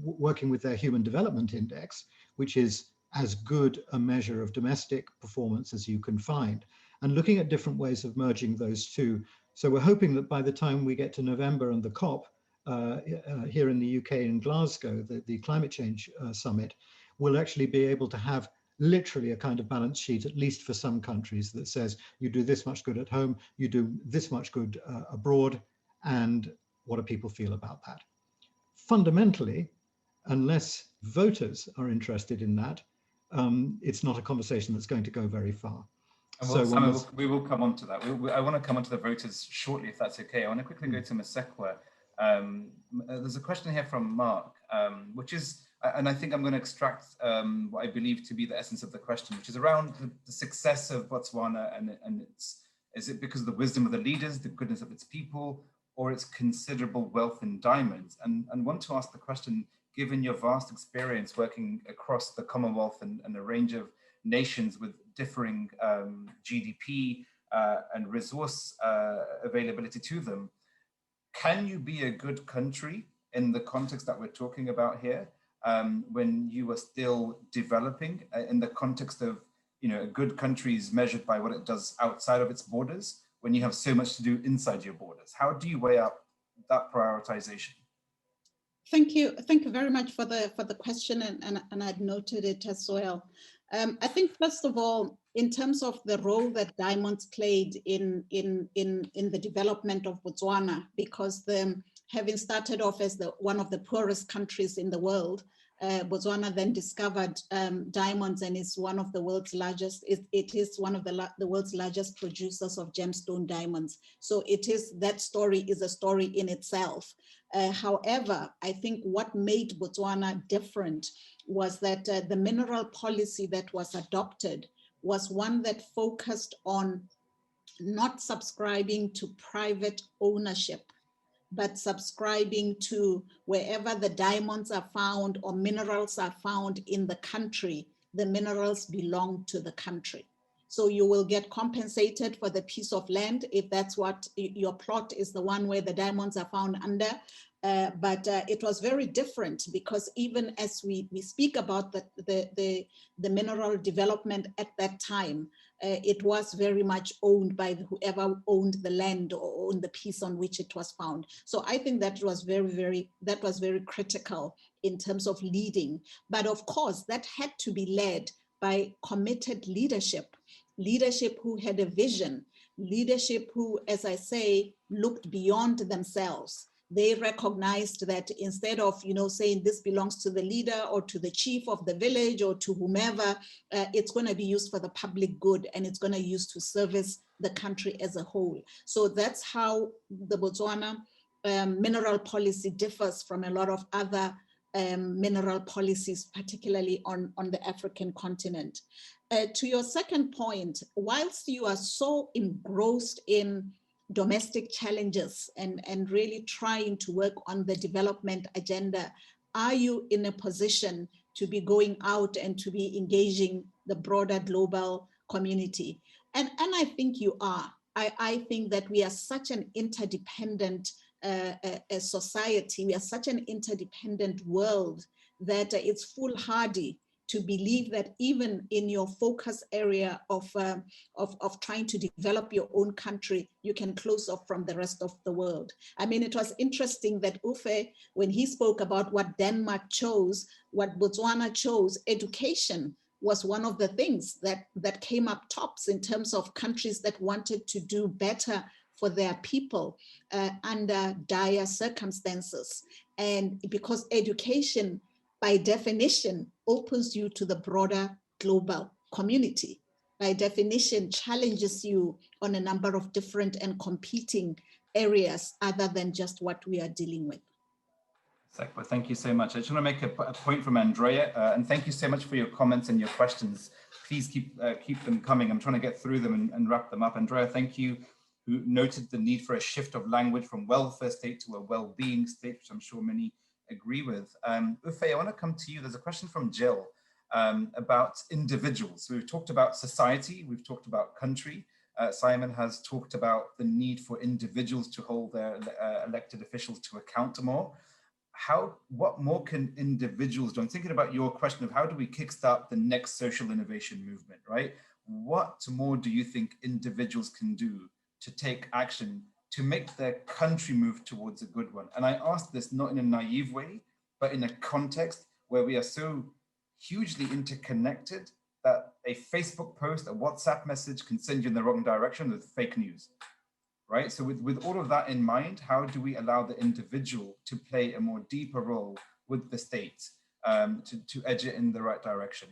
working with their Human Development Index, which is as good a measure of domestic performance as you can find, and looking at different ways of merging those two. So we're hoping that by the time we get to November and the COP here in the UK in Glasgow, the climate change summit, we'll actually be able to have literally a kind of balance sheet, at least for some countries, that says you do this much good at home, you do this much good abroad, and what do people feel about that? Fundamentally, unless voters are interested in that, it's not a conversation that's going to go very far. Well, Simon, we will come on to that. I want to come on to the voters shortly, if that's okay. I want to quickly go to Masekwa. There's a question here from Mark, which is, and I think I'm going to extract what I believe to be the essence of the question, which is around the success of Botswana, and is it because of the wisdom of the leaders, the goodness of its people, or its considerable wealth and diamonds? And want to ask the question, given your vast experience working across the Commonwealth and a range of nations with differing GDP and resource availability to them, can you be a good country in the context that we're talking about here when you are still developing in the context of, you know, a good country is measured by what it does outside of its borders when you have so much to do inside your borders? How do you weigh up that prioritization? Thank you very much for the question, and I've noted it as well. I think first of all, in terms of the role that diamonds played in the development of Botswana, because having started off as one of the poorest countries in the world, Botswana then discovered diamonds and is one of the world's largest. It is one of the world's largest producers of gemstone diamonds. So that story is a story in itself. However, I think what made Botswana different was that the mineral policy that was adopted was one that focused on not subscribing to private ownership, but subscribing to wherever the diamonds are found or minerals are found in the country, the minerals belong to the country. So you will get compensated for the piece of land if that's what your plot is, the one where the diamonds are found under. But it was very different, because even as we speak about the mineral development at that time, it was very much owned by whoever owned the land or owned the piece on which it was found. So I think that was very critical in terms of leading. But of course, that had to be led by committed leadership who had a vision, leadership who, as I say, looked beyond themselves. They recognized that instead of, saying this belongs to the leader or to the chief of the village or to whomever, it's going to be used for the public good, and it's going to use to service the country as a whole. So that's how the Botswana mineral policy differs from a lot of other mineral policies, particularly on the African continent. To your second point, whilst you are so engrossed in domestic challenges and really trying to work on the development agenda, are you in a position to be going out and to be engaging the broader global community? And I think you are. I think that we are such an interdependent society, we are such an interdependent world that it's foolhardy to believe that even in your focus area of trying to develop your own country, you can close off from the rest of the world. I mean, it was interesting that Uffe, when he spoke about what Denmark chose, what Botswana chose, education was one of the things that came up tops in terms of countries that wanted to do better for their people under dire circumstances. And because education, by definition, opens you to the broader global community. By definition, challenges you on a number of different and competing areas other than just what we are dealing with. Well, thank you so much. I just want to make a point from Andrea, and thank you so much for your comments and your questions. Please keep them coming. I'm trying to get through them and wrap them up. Andrea, thank you, who noted the need for a shift of language from welfare state to a well-being state, which I'm sure many agree with. Uffe, I want to come to you. There's a question from Jill about individuals. So we've talked about society, we've talked about country. Simon has talked about the need for individuals to hold their elected officials to account more. What more can individuals do? I'm thinking about your question of how do we kickstart the next social innovation movement, right? What more do you think individuals can do to take action to make their country move towards a good one? And I ask this not in a naive way, but in a context where we are so hugely interconnected that a Facebook post, a WhatsApp message can send you in the wrong direction with fake news, right? So with all of that in mind, how do we allow the individual to play a more deeper role with the state to edge it in the right direction?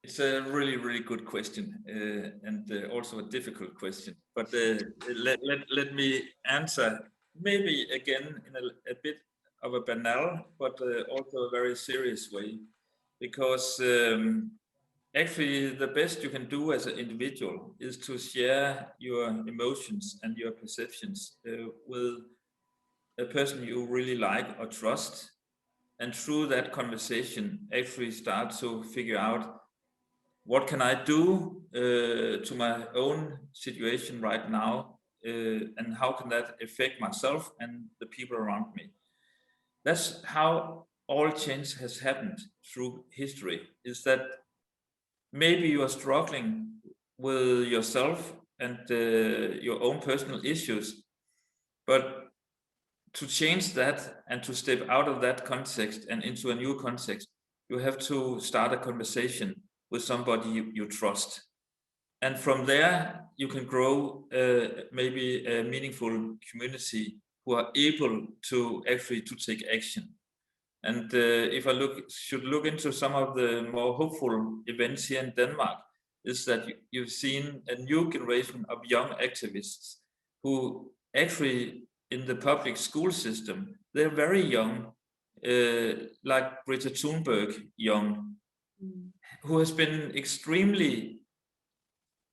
It's a really, really good question, and also a difficult question. But let me answer maybe again in a bit of a banal, but also a very serious way, because actually the best you can do as an individual is to share your emotions and your perceptions with a person you really like or trust, and through that conversation actually start to figure out, what can I do to my own situation right now, and how can that affect myself and the people around me? That's how all change has happened through history, is that maybe you are struggling with yourself and your own personal issues, but to change that and to step out of that context and into a new context, you have to start a conversation with somebody you trust. And from there, you can grow maybe a meaningful community who are able to actually to take action. And if I should look into some of the more hopeful events here in Denmark, is that you've seen a new generation of young activists who actually in the public school system, they're very young, like Greta Thunberg young, who has been extremely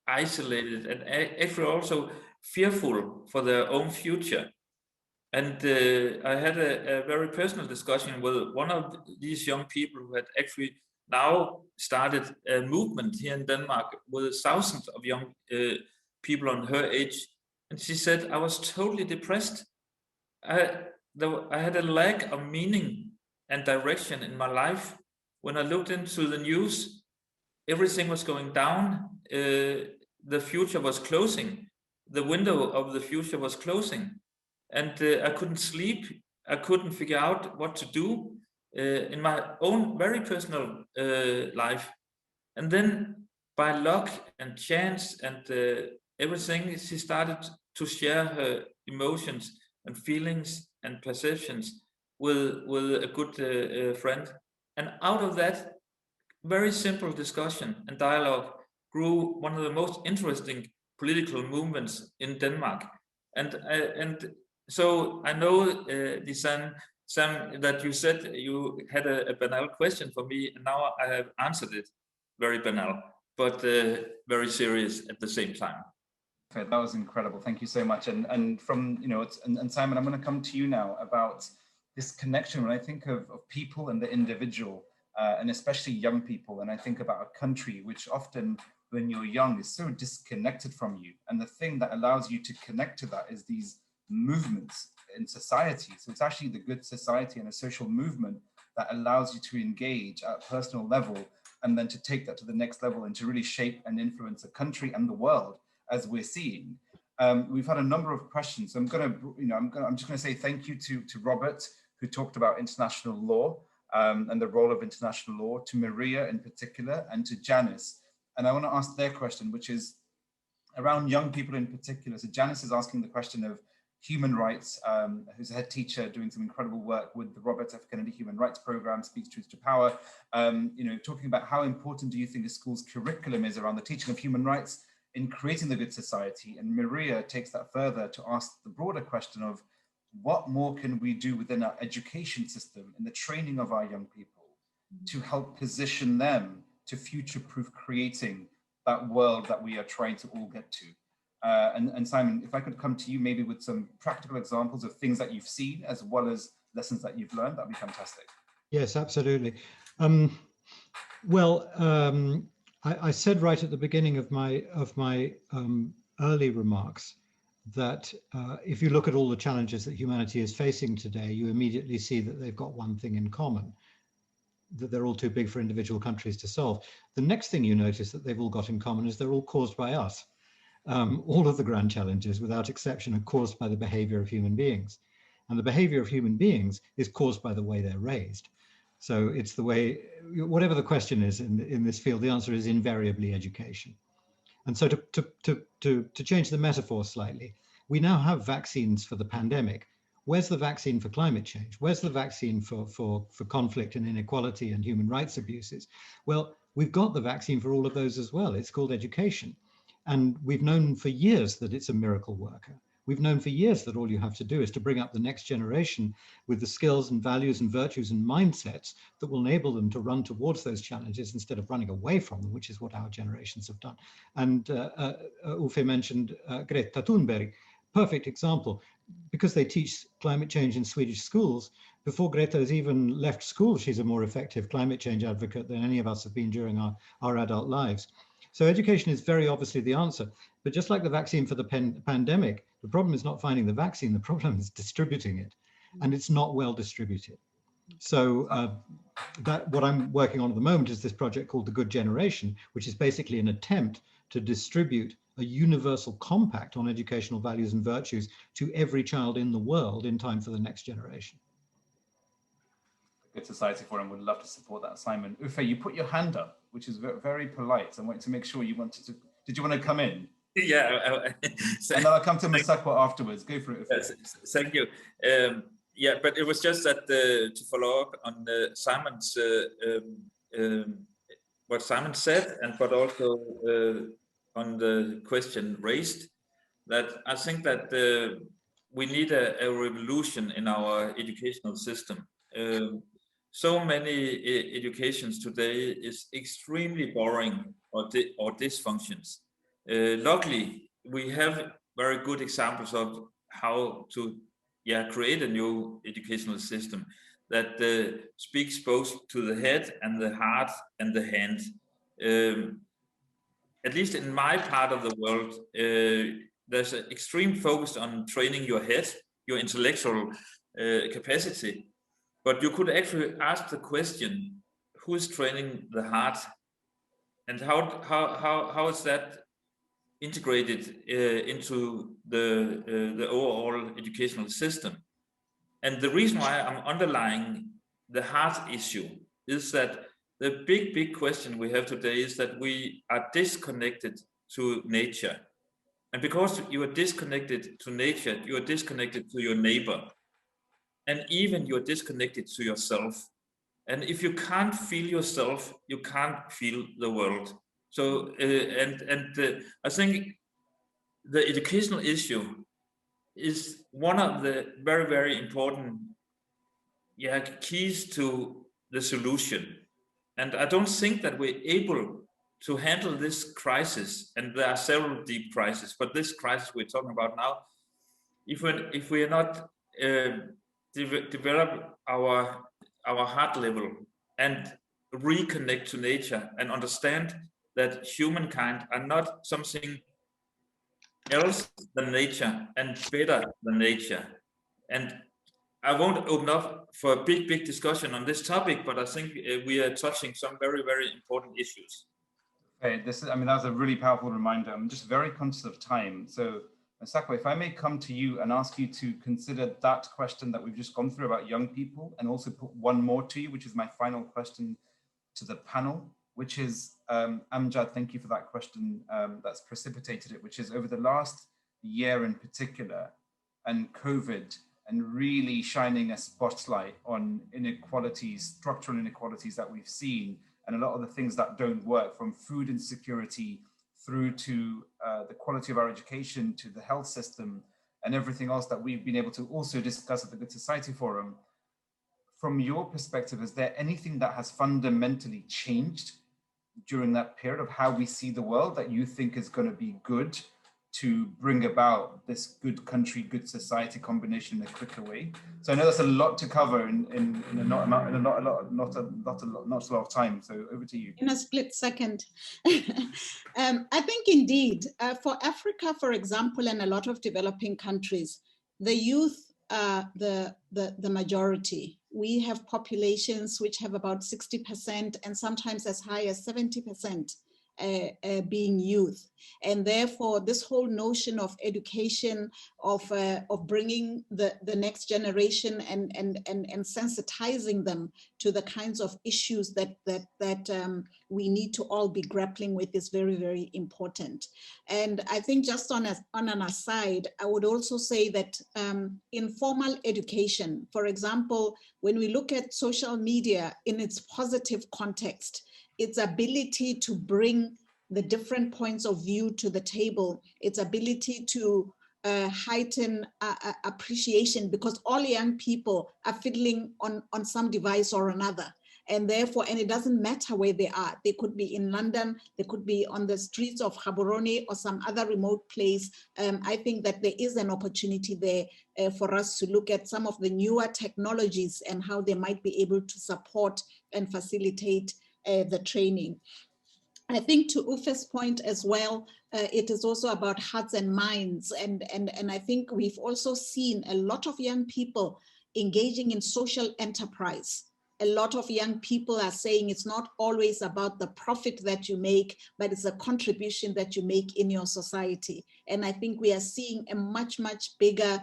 isolated and actually also fearful for their own future. And I had a very personal discussion with one of these young people who had actually now started a movement here in Denmark with thousands of young people on her age. And she said, I was totally depressed. I had a lack of meaning and direction in my life. When I looked into the news, everything was going down. The future was closing. The window of the future was closing. And I couldn't sleep. I couldn't figure out what to do in my own very personal life. And then by luck and chance and everything, she started to share her emotions and feelings and perceptions with a good friend. And out of that very simple discussion and dialogue grew one of the most interesting political movements in Denmark. And so I know, Sam, that you said you had a banal question for me, and now I have answered it. Very banal, but very serious at the same time. Okay, that was incredible. Thank you so much. And from, you know, and Simon, I'm going to come to you now about this connection. When I think of people and the individual, and especially young people, and I think about a country which often, when you're young, is so disconnected from you. And the thing that allows you to connect to that is these movements in society. So it's actually the good society and a social movement that allows you to engage at a personal level, and then to take that to the next level and to really shape and influence a country and the world, as we're seeing. We've had a number of questions. So I'm just going to say thank you to Robert, who talked about international law and the role of international law, to Maria in particular, and to Janice. And I want to ask their question, which is around young people in particular. So Janice is asking the question of human rights, who's a head teacher doing some incredible work with the Robert F. Kennedy Human Rights Program, Speaks Truth to Power, talking about how important do you think a school's curriculum is around the teaching of human rights in creating the good society. And Maria takes that further to ask the broader question of what more can we do within our education system in the training of our young people to help position them to future-proof creating that world that we are trying to all get to. And Simon, if I could come to you maybe with some practical examples of things that you've seen as well as lessons that you've learned, that'd be fantastic. Yes, absolutely. I said right at the beginning of my early remarks that if you look at all the challenges that humanity is facing today, you immediately see that they've got one thing in common, that they're all too big for individual countries to solve. The next thing you notice that they've all got in common is they're all caused by us. All of the grand challenges, without exception, are caused by the behavior of human beings. And the behavior of human beings is caused by the way they're raised. So it's the way, whatever the question is in this field, the answer is invariably education. And so to change the metaphor slightly, we now have vaccines for the pandemic. Where's the vaccine for climate change? Where's the vaccine for conflict and inequality and human rights abuses? Well, we've got the vaccine for all of those as well. It's called education. And we've known for years that it's a miracle worker. We've known for years that all you have to do is to bring up the next generation with the skills and values and virtues and mindsets that will enable them to run towards those challenges instead of running away from them, which is what our generations have done. And Uffe mentioned Greta Thunberg, perfect example, because they teach climate change in Swedish schools. Before Greta has even left school, she's a more effective climate change advocate than any of us have been during our adult lives. So education is very obviously the answer. But just like the vaccine for the pandemic, the problem is not finding the vaccine, the problem is distributing it. And it's not well distributed. So what I'm working on at the moment is this project called The Good Generation, which is basically an attempt to distribute a universal compact on educational values and virtues to every child in the world in time for the next generation. The Good Society Forum would love to support that. Simon, Uffe, you put your hand up, which is very polite. I wanted to make sure you wanted to. Did you want to come in? Yeah. And then I'll come to Masakwa afterwards. Go for it, Uffe. Yes, thank you. Yeah, but it was just that to follow up on Simon's what Simon said, and but also on the question raised, that I think that we need a revolution in our educational system. So many educations today is extremely boring or dysfunctions. Luckily, we have very good examples of how to create a new educational system that speaks both to the head and the heart and the hand. At least in my part of the world, there's an extreme focus on training your head, your intellectual capacity. But you could actually ask the question, who is training the heart? And how is that integrated into the overall educational system? And the reason why I'm underlying the heart issue is that the big question we have today is that we are disconnected to nature. And because you are disconnected to nature, you are disconnected to your neighbor. And even you're disconnected to yourself. And if you can't feel yourself, you can't feel the world. So, I think the educational issue is one of the very important keys to the solution. And I don't think that we're able to handle this crisis, and there are several deep crises, but this crisis we're talking about now, if we are not develop our heart level and reconnect to nature and understand that humankind are not something else than nature and better than nature. And I won't open up for a big discussion on this topic, but I think we are touching some very important issues. Okay, that was a really powerful reminder. I'm just very conscious of time. So, Masakwa, if I may come to you and ask you to consider that question that we've just gone through about young people, and also put one more to you, which is my final question to the panel, which is, Amjad, thank you for that question that's precipitated it, which is over the last year in particular, and COVID, and really shining a spotlight on inequalities, structural inequalities that we've seen, and a lot of the things that don't work, from food insecurity through to the quality of our education, to the health system, and everything else that we've been able to also discuss at the Good Society Forum. From your perspective, is there anything that has fundamentally changed during that period of how we see the world that you think is going to be good to bring about this good country, good society combination in a quicker way? So I know that's a lot to cover in not a lot of time. So over to you. In a split second. I think indeed, for Africa, for example, and a lot of developing countries, the youth are the majority. We have populations which have about 60% and sometimes as high as 70% being youth. And therefore, this whole notion of education, of bringing the next generation and sensitizing them to the kinds of issues that we need to all be grappling with is very important. And I think, just on an aside, I would also say that informal education, for example, when we look at social media in its positive context, its ability to bring the different points of view to the table, its ability to heighten appreciation, because all young people are fiddling on some device or another. And therefore, and it doesn't matter where they are. They could be in London, they could be on the streets of Gaborone or some other remote place. I think that there is an opportunity there for us to look at some of the newer technologies and how they might be able to support and facilitate the training. I think, to Uffe's point as well, it is also about hearts and minds. And I think we've also seen a lot of young people engaging in social enterprise. a lot of young people are saying it's not always about the profit that you make, but it's a contribution that you make in your society. And I think we are seeing a much, much bigger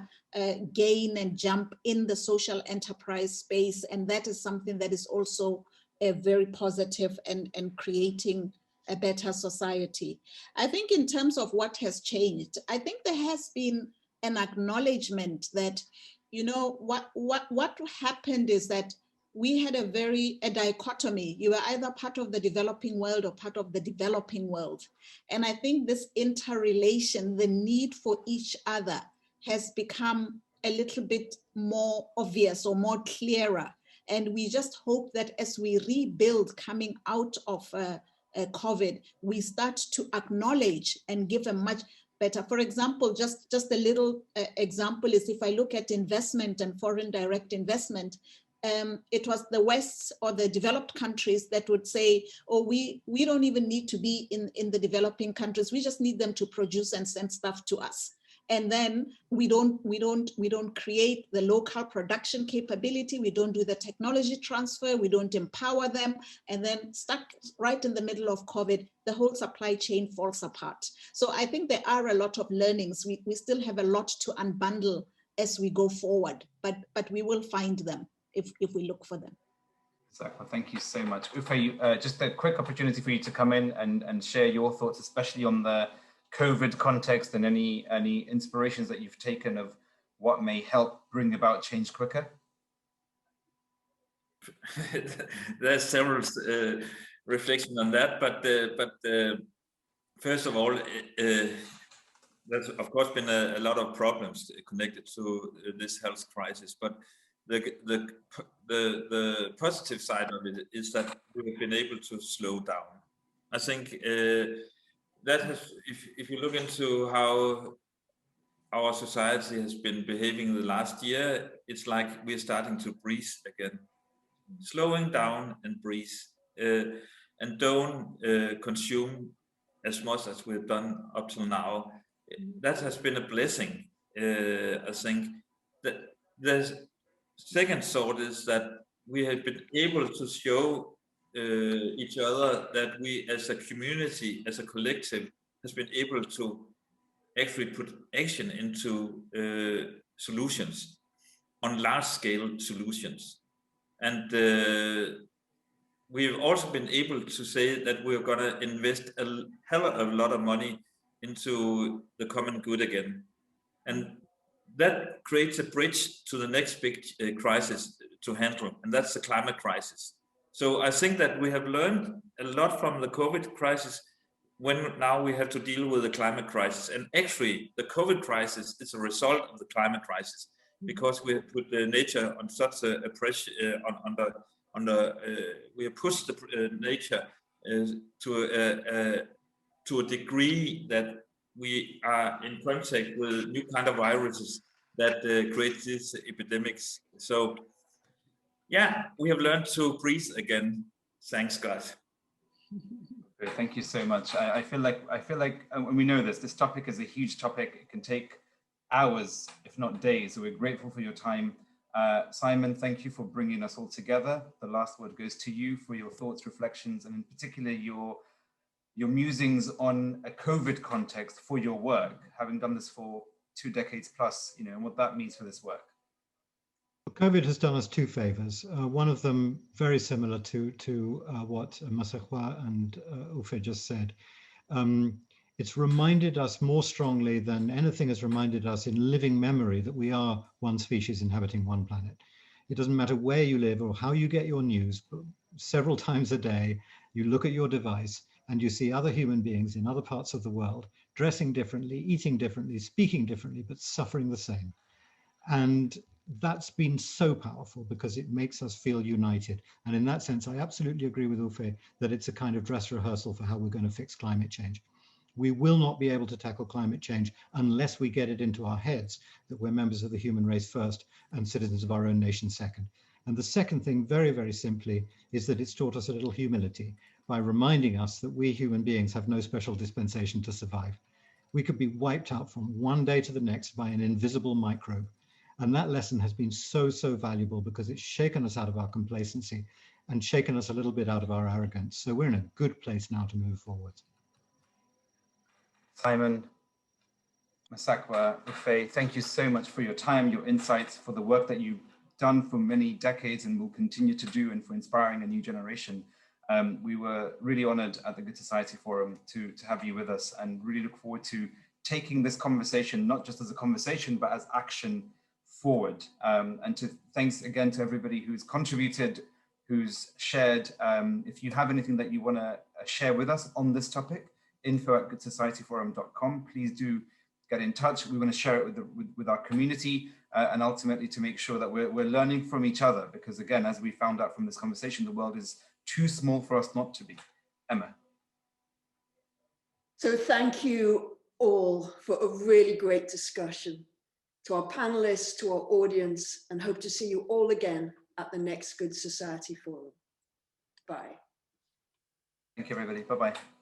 gain and jump in the social enterprise space. And that is something that is also very positive and creating a better society. I think in terms of what has changed, I think there has been an acknowledgement that, you know, what happened is that we had a dichotomy. You were either part of the developing world or part of the developing world. And I think this interrelation, the need for each other, has become a little bit more obvious or more clearer. And we just hope that as we rebuild coming out of COVID, we start to acknowledge and give a much better. For example, just a little example is if I look at investment and foreign direct investment, it was the West or the developed countries that would say, oh, we don't even need to be in the developing countries. We just need them to produce and send stuff to us. And then we don't create the local production capability. We don't do the technology transfer. We don't empower them. And then stuck right in the middle of COVID, the whole supply chain falls apart. So I think there are a lot of learnings. We still have a lot to unbundle as we go forward, but we will find them if we look for them. Exactly. Thank you so much. Uffe, just a quick opportunity for you to come in and share your thoughts, especially on the COVID context and any inspirations that you've taken of what may help bring about change quicker. There's several reflections on that, but first of all, there's of course been a lot of problems connected to this health crisis, but the positive side of it is that we have been able to slow down. I think that has, if you look into how our society has been behaving the last year, it's like we're starting to breathe again, slowing down and breathe, and don't consume as much as we've done up till now. That has been a blessing. I think that the second thought is that we have been able to show each other that we as a community, as a collective, has been able to actually put action into solutions, on large scale solutions. And we've also been able to say that we're going to invest a hell of a lot of money into the common good again. And that creates a bridge to the next big crisis to handle, and that's the climate crisis. So I think that we have learned a lot from the COVID crisis when now we have to deal with the climate crisis. And actually, the COVID crisis is a result of the climate crisis, because we have put nature on such a pressure, we have pushed the nature to a degree that we are in contact with new kind of viruses that create these epidemics. So yeah, we have learned to breathe again. Thanks, God. Thank you so much. I feel like, and we know this topic is a huge topic. It can take hours, if not days. So we're grateful for your time. Simon, thank you for bringing us all together. The last word goes to you for your thoughts, reflections, and in particular your musings on a COVID context for your work, having done this for 2 decades plus, and what that means for this work. COVID has done us 2 favors. One of them very similar to what Masahwa and Uffe just said. It's reminded us more strongly than anything has reminded us in living memory that we are one species inhabiting one planet. It doesn't matter where you live or how you get your news, but several times a day, you look at your device and you see other human beings in other parts of the world, dressing differently, eating differently, speaking differently, but suffering the same. And that's been so powerful because it makes us feel united. And in that sense, I absolutely agree with Uffe that it's a kind of dress rehearsal for how we're going to fix climate change. We will not be able to tackle climate change unless we get it into our heads that we're members of the human race first and citizens of our own nation second. And the second thing, very, very simply, is that it's taught us a little humility by reminding us that we human beings have no special dispensation to survive. We could be wiped out from one day to the next by an invisible microbe. And that lesson has been so, so valuable because it's shaken us out of our complacency and shaken us a little bit out of our arrogance. So we're in a good place now to move forward. Simon, Masakwa, Ufe, thank you so much for your time, your insights, for the work that you've done for many decades and will continue to do, and for inspiring a new generation. We were really honored at the Good Society Forum to have you with us, and really look forward to taking this conversation, not just as a conversation, but as action forward. And thanks again to everybody who's contributed, who's shared. If you have anything that you want to share with us on this topic, info@goodsocietyforum.com, please do get in touch. We want to share it with our community, and ultimately to make sure that we're learning from each other, because again, as we found out from this conversation, the world is too small for us not to be. Emma. So thank you all for a really great discussion. To our panelists, to our audience, and hope to see you all again at the next Good Society Forum. Bye. Thank you, everybody. Bye-bye.